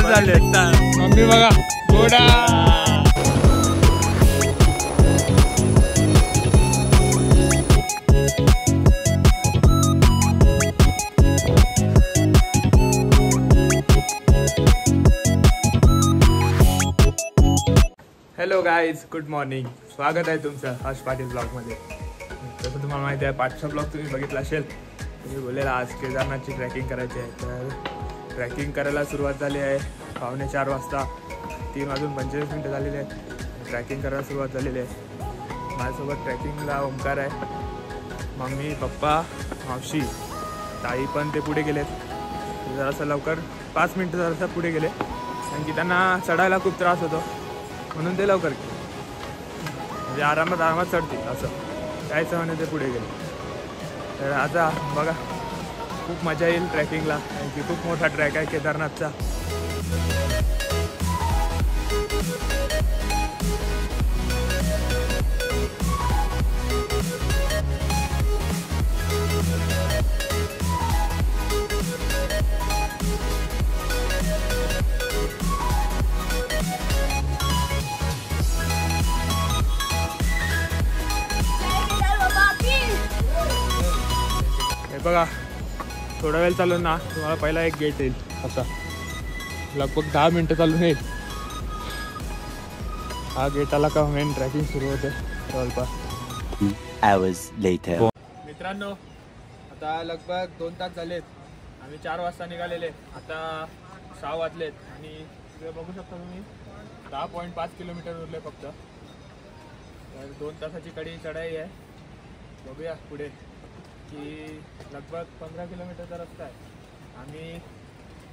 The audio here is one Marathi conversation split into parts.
झाले मम्मी बघा घोडा हॅलो गाईज, गुड मॉर्निंग. स्वागत आहे तुमचं हर्ष पाटील ब्लॉगमध्ये. तसं तुम्हाला माहिती आहे, पाठचा ब्लॉग तुम्ही बघितला असेल. तुम्ही बोललेला आज केदारनाथची ट्रॅकिंग करायची आहे. तर ट्रॅकिंग करायला सुरुवात झाली आहे 4:45 वाजता. 3:25 झालेले आहेत. ट्रॅकिंग करायला सुरुवात झालेली आहे. माझ्यासोबत ट्रॅकिंगला ओंकार आहे, मम्मी, पप्पा, मावशी, ताई पण ते पुढे गेलेत. जरासं लवकर 5 मिनटं जरासं पुढे गेले, कारण की त्यांना चढायला खूप त्रास होतो, म्हणून ते लवकर गेले. म्हणजे आरामात चढतील असं कायचं म्हणे ते पुढे गेले. तर आता बघा, खूप मजा येईल ट्रॅकिंगला, कारण की खूप मोठा ट्रॅक आहे केदारनाथचा. बघा, थोडा वेळ चालून ना तुम्हाला पहिला एक गेट येईल. असा लगभग 10 मिनटं चालून येईल. हा गेट आला का मेन ट्रॅकिंग सुरू होते जवळपास. मित्रांनो, आता लगभग 2 तास झालेत. आम्ही 4 वाजता निघालेले, आता 6 वाजलेत आणि इकडे बघू शकता तुम्ही 10.5 किलोमीटर उरले फक्त. तर 2 तासाची कडी चढाई आहे. बघूया पुढे की लगभग 15 किलोमीटरचा रस्ता आहे. आम्ही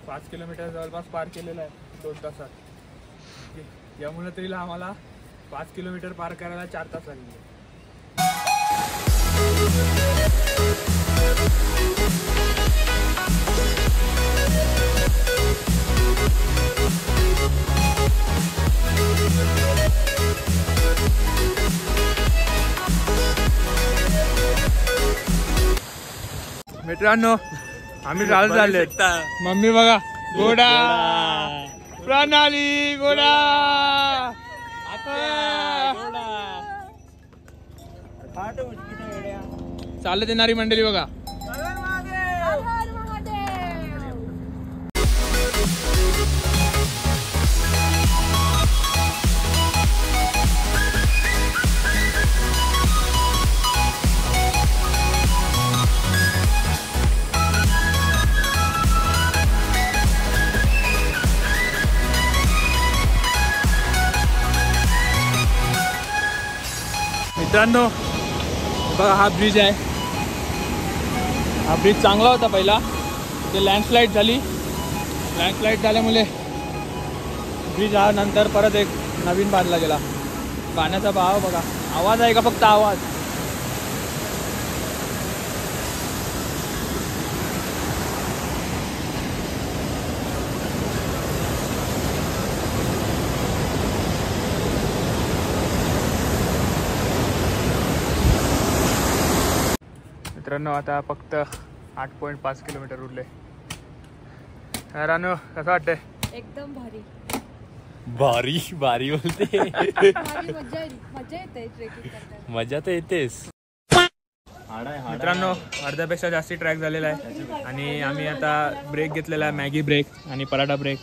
5 किलोमीटर जवळपास पार केलेला आहे 2 तासात. यामुळे तरी आम्हाला 5 किलोमीटर पार करायला 4 तास लागले. मित्रांनो, आम्ही चालत झाले. मम्मी बघा घोडा, प्रणाली घोडा, चालत येणारी मंडळी बघा. मित्रांनो बघा, हा ब्रिज आहे. हा ब्रिज चांगला होता पहिला, ते लँडस्लाईड झाली. लँडस्लाईड झाल्यामुळे ब्रिज हा नंतर परत एक नवीन बांधला गेला. पाण्याचा बहाव बघा. आवाज आहे का फक्त आवाज? मित्रांनो, आता फक्त 8.5 किलोमीटर उरले. रानू, कसं वाटतंय? एकदम भारी भारी बोलते. मजा तर येतेच. मित्रांनो, अर्ध्यापेक्षा जास्ती ट्रॅक झालेला आहे आणि आम्ही आता ब्रेक घेतलेला आहे, मॅगी ब्रेक आणि पराठा ब्रेक.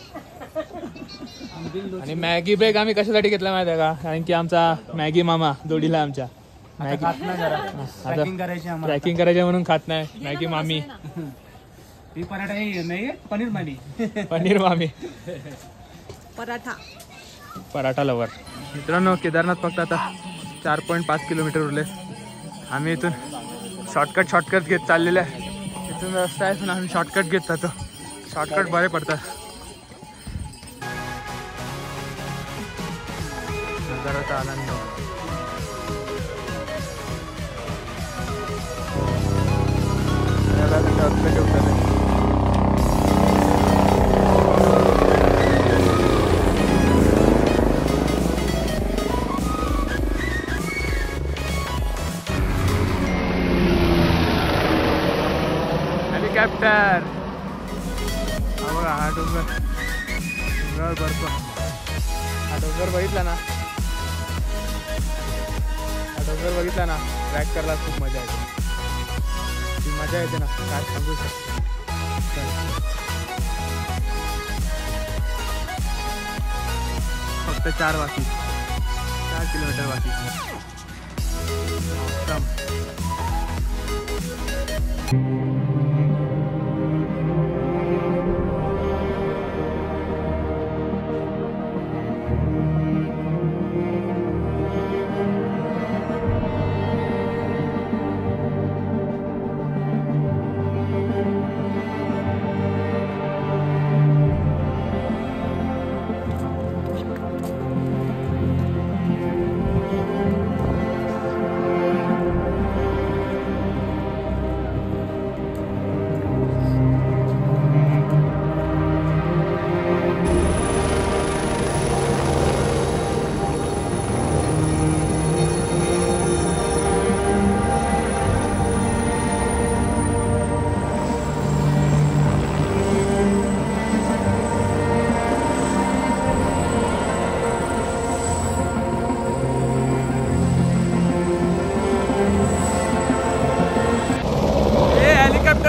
आणि मॅगी ब्रेक आम्ही कशासाठी घेतला माहिती आहे का? कारण की आमचा मॅगी मामा जोडीला आमच्या ट्रॅकिंग करायची म्हणून खात नाही. मॅगी मामी, पराठा नाही, पनीर मामी, पराठा लवर. मित्रांनो, केदारनाथ फक्त आता 4.5 किलोमीटर उरले. आम्ही इथून शॉर्टकट घेत चाललेले आहे. इथून रस्ता आहे, पण आम्ही शॉर्टकट घेत जातो. शॉर्टकट बरे पडतात. नजाराचा आनंद. हेलिकॉप्टर. हा बघा हा डोंगर, डोंगरावर बर्फ. हा डोंगर बघितला ना, हा डोंगर बघितला ना, ट्रॅक करायला खूप मजा येते. ती मजा येते ना, काय सांगू शकतो. फक्त 4 किलोमीटर बाकी.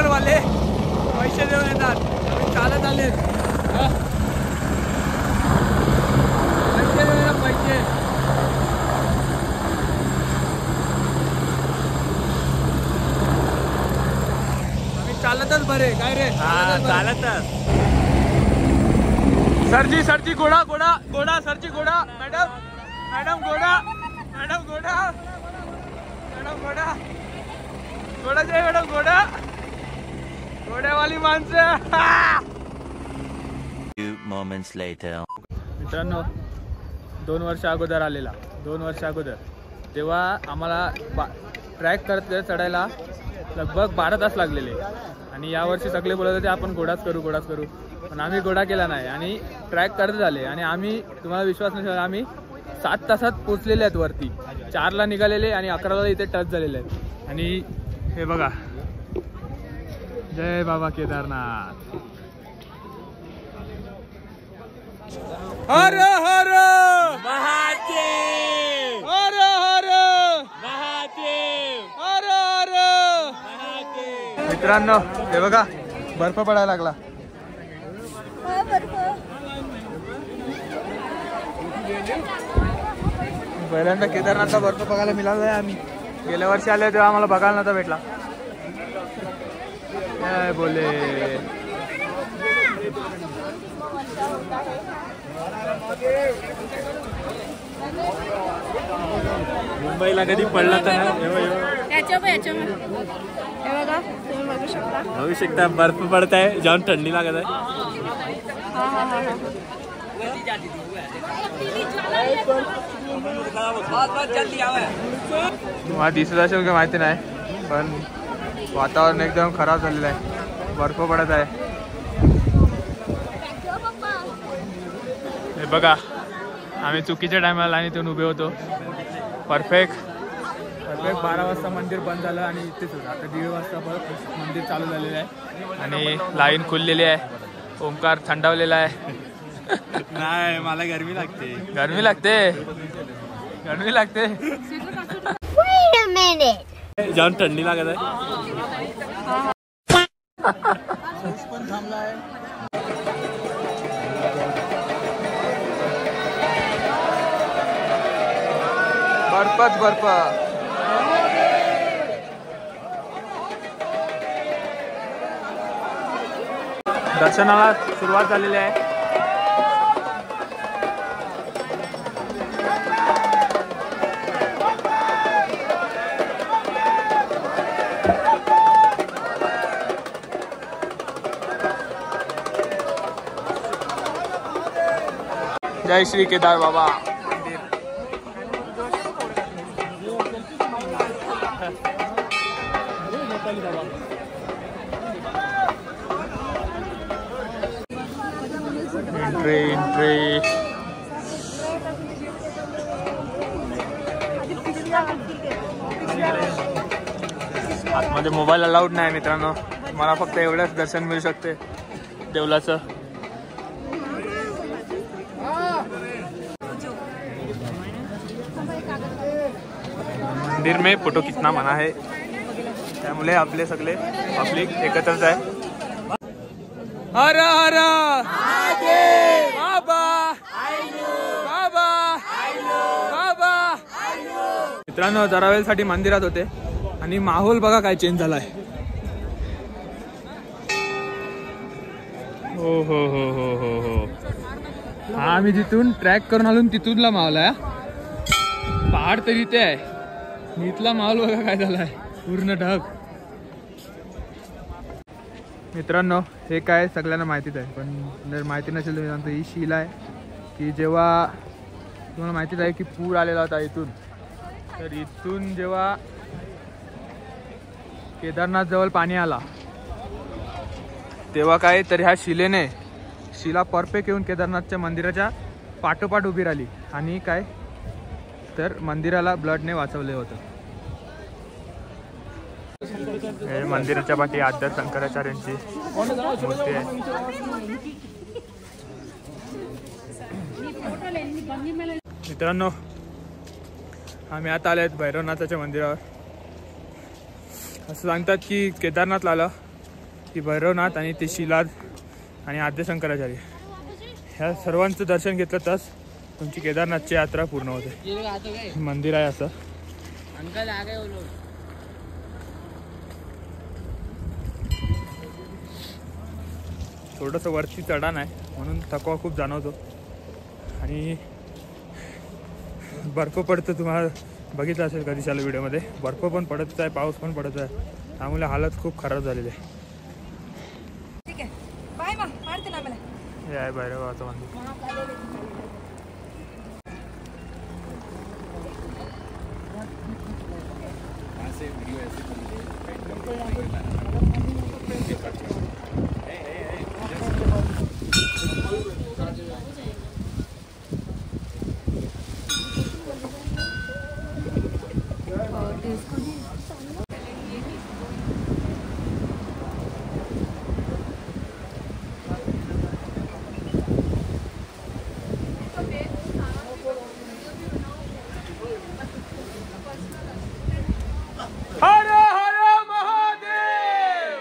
वाले पैसे देऊन येतात, चालत आले पैसे देऊन पैसे. आम्ही चालतच बरे काय रे. चालतच. सरजी घोडा घोडा घोडा सरजी घोडा. मॅडम घोडा जय मॅडम घोडा. घोड्यावाली माणसं. मित्रांनो 2 वर्ष अगोदर आलेला, 2 वर्ष अगोदर तेव्हा आम्हाला ट्रॅक करत चढायला लगभग 12 तास लागलेले. आणि यावर्षी सगळे बोलत होते आपण घोडाच करू, पण आम्ही घोडा केला नाही आणि ट्रॅक करत झाले. आणि आम्ही, तुम्हाला विश्वास नसेल, आम्ही 7 तासात पोचलेले आहेत वरती. 4ला निघालेले आणि 11ला इथे टच झालेले आहेत. आणि हे बघा, जय बाबा केदारनाथ. हर हर महादेव, हर हर महादेव, हर हर. महादेव. मित्रांनो हे बघा, बर्फ पडायला लागला. पहिल्यांदा केदारनाथचा बर्फ बघायला मिळाला आहे. आम्ही गेल्या वर्षी आले तेव्हा आम्हाला बघायला नव्हता भेटला. काय बोले. मुंबईला कधी पडला तर बघू शकता बर्फ पडत आहे, जाऊन थंडी लागत आहे. तुम्हाला दिसत असेल का माहिती नाही, पण वातावरण एकदम खराब झालेलं आहे, बर्फ पडत आहे. हे बघा, आम्ही चुकीच्या टायमाला लाईनीतून उभे होतो. परफेक्ट 12 वाजता मंदिर बंद झालं आणि इथेच होतं. आता 1:30 वाजता परत मंदिर चालू झालेलं आहे आणि लाईन खुललेली आहे. ओंकार थंडावलेला आहे. नाही, मला गरमी लागते. गरमी लागते. जाऊन थंडी लागत आहे. बर्फच बर्फ. दर्शनाला सुरुवात झालेली आहे. जय श्री केदार बाबा. एंट्री आतमध्ये मोबाईल अलाउड नाही मित्रांनो. मला फक्त एवढंच दर्शन मिळू शकते देवलाचं. मंदिर में फोटो खींचना मना है, त्यामुळे आपले सगळे पब्लिक एकत्रच आहे. हर हर बाबा बाबा बाबा. मित्रांनो जरा वेळसाठी मंदिरात होते आणि माहोल बघा काय चेंज झालाय. हो हो हो हो हो हो. हा आम्ही जिथून ट्रॅक करून आलो तिथूनला माहोल आहे. पहाड तर इथे आहे, इथला माहोल बघा काय झालाय, पूर्ण ढग. मित्रांनो हे काय सगळ्यांना माहितीच आहे, पण जर माहिती नसेल तर मी सांगतो ही शिला आहे की जेव्हा तुम्हाला माहितीच आहे की पूर आलेला होता इथून, तर इथून जेव्हा केदारनाथ जवळ पाणी आला तेव्हा काय तर ह्या शिला परफेक्ट येऊन केदारनाथच्या मंदिराच्या पाठोपाठ उभी राहिली आणि काय तर मंदिराला ब्लडने वाचवले होतं. हे मंदिराच्या पाठी आद्य शंकराचार्यांची मूर्ती आहे. मित्रांनो आम्ही आता आले आहेत भैरवनाथाच्या मंदिरावर. असं सांगतात की केदारनाथला आलं की भैरवनाथ आणि ते शिला आणि आद्य शंकराचार्य ह्या सर्वांचं दर्शन घेतलं तर तुमची केदारनाथची यात्रा पूर्ण होते. मंदिर आहे असं. थोडंसं वरती चढाण आहे म्हणून थकवा खूप जाणवतो आणि बर्फ पडतं. तुम्हाला बघितलं असेल कधी चालू व्हिडिओमध्ये, बर्फ पण पडत आहे, पाऊस पण पडत आहे, त्यामुळे हालत खूप खराब झालेली आहे. हे आहे भैरवाचं मंदिर. हर हर महादेव.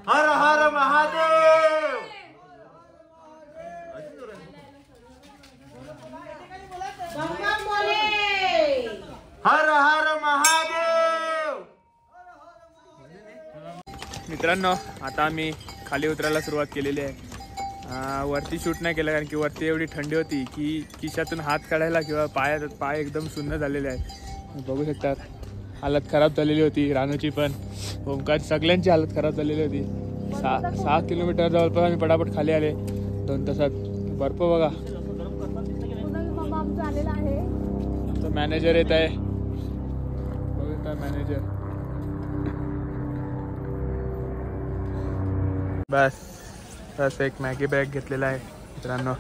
हर हर महादेव. हर हर महादेव. मित्रांनो आता आम्ही खाली उतरायला सुरुवात केलेली आहे. वरती शूट नाही केलं कारण की वरती एवढी थंडी होती की खिशातून हात काढायला किंवा पाय एकदम सुन्न झालेले आहेत. बघू शकतात हालत खराब झालेली होती. रानूची पण, ओमकार, सगळ्यांची हालत खराब झालेली होती. 6 किलोमीटर जवळपास आम्ही पटापट खाली आले 2 तासात. बर्फ बघा. तो मॅनेजर येत आहे, बघू मॅनेजर. बस एक मॅगी ब्रेक घेतलेला आहे मित्रांनो.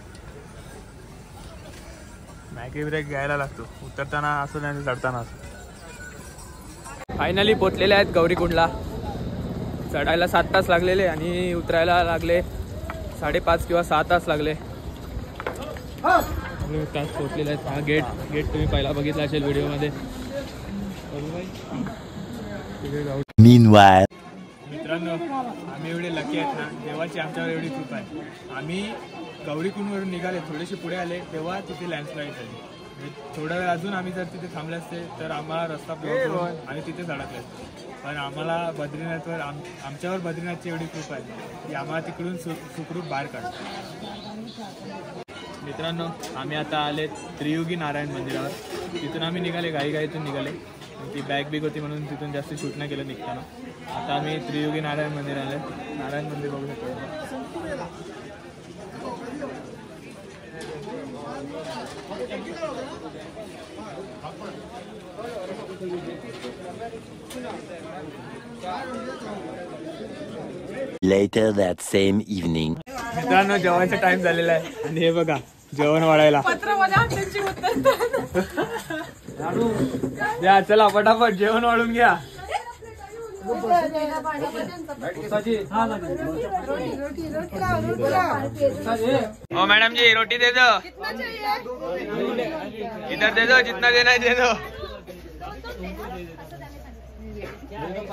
मॅगी ब्रेक घ्यायला लागतो उतरताना असो नाही चढताना असो. फायनली पोचलेले आहेत गौरीकुंडला. चढायला 7 तास लागलेले आणि उतरायला लागले 5.5 किंवा 6 तास लागले. तास पोचलेले आहेत. हा गेट तुम्ही पहिला बघितला असेल व्हिडिओमध्ये. मित्रांनो आम्ही एवढे लकी आहेत ना, देवाची आमच्यावर एवढी कृपा आहे. आम्ही गौरीकुंडवरून निघाले, थोडेसे पुढे आले तेव्हा तिथे लँडस्लाईड झाली. थोडा वेळ अजून आम्ही जर तिथे थांबले असते तर आम्हाला रस्ता ब्लॉक आणि तिथेच अडकले असते. पण आम्हाला बद्रीनाथवर आमच्यावर बद्रीनाथची एवढी कृपा आहे की आम्हाला तिकडून सुखरूप बाहेर काढतो. मित्रांनो आम्ही आता आले त्रियुगी नारायण मंदिरावर. तिथून आम्ही निघाले, घाईतून निघाले. ती बॅग होती म्हणून तिथून जास्त शूट नाही केलं निघताना. आता आम्ही त्रियुगी नारायण मंदिर आले. नारायण मंदिर बघू शकतो. Later that same evening. मित्रांनो जेवायचा टाइम झालेला आहे आणि हे बघा जेवण वाढायला. या चला पटापट जेवण वाढून घ्या. ओ मैडम जी रोटी दे दो, इधर दे दो, जितना देना है दे दो.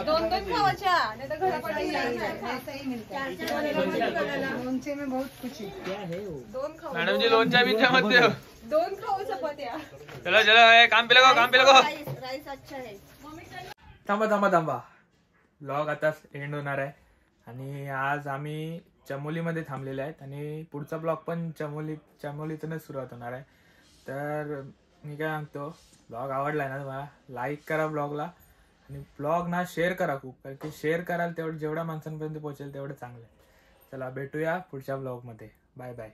दोन खावाच्या नाही तर लोणचे में बहुत कुछ है. दोन खाऊ मॅडम जी लोणच्या बिनच्या मध्ये हो. दोन खाऊ चपात्या. चलो चलो ए, काम पे लगो, काम पे लगो. राईस अच्छा है. थांबा ब्लॉग आता एंड होणार आहे आणि आज आम्ही चमोलीमध्ये थांबलेले आहेत आणि पुढचा ब्लॉग पण चमोलीतूनच सुरुवात होणार आहे. तर मी काय सांगतो, ब्लॉग आवडलाय ना तुम्हाला, लाईक करा ब्लॉगला आणि ब्लॉग ना शेअर करा खूप, कारण की शेअर कराल तेवढं जेवढ्या माणसांपर्यंत पोहोचेल तेवढं चांगलं आहे. चला भेटूया पुढच्या ब्लॉगमध्ये. Bye bye.